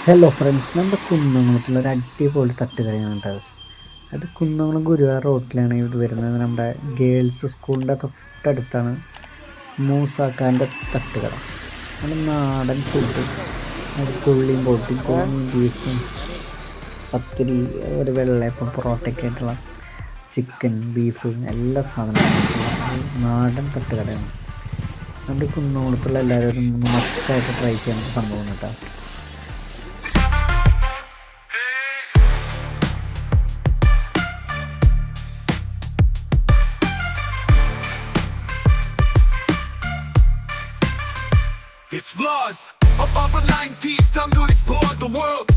Hello friends, നമ്മുടെ കുന്നംകുളത്തുള്ള ഒരു അടിപൊളി തട്ടുകടയാണ് കേട്ടത്. അത് കുന്നംകുളം ഗുരുവായൂർ റോട്ടിലാണ് ഇത് വരുന്നത്. നമ്മുടെ ഗേൾസ് സ്കൂളിൻ്റെ തൊട്ടടുത്താണ് മൂസാക്കാൻ്റെ തട്ടുകട. നമ്മുടെ നാടൻ ഫുഡ്, അത് പുള്ളിയും പൊട്ടിയും കോഴിയും ബീഫും പത്തിരി, ഒരു വെള്ളയപ്പം, പൊറോട്ടയൊക്കെ ആയിട്ടുള്ള ചിക്കൻ ബീഫ് എല്ലാ സാധനങ്ങളും ഒരു നാടൻ തട്ടുകടയാണ്. നമ്മുടെ കുന്നംകുളത്തുള്ള എല്ലാവരും മസ്റ്റായിട്ട് ട്രൈ ചെയ്യണം സംഭവം കേട്ടോ. It's flaws, up off of 90s, time to explore the world.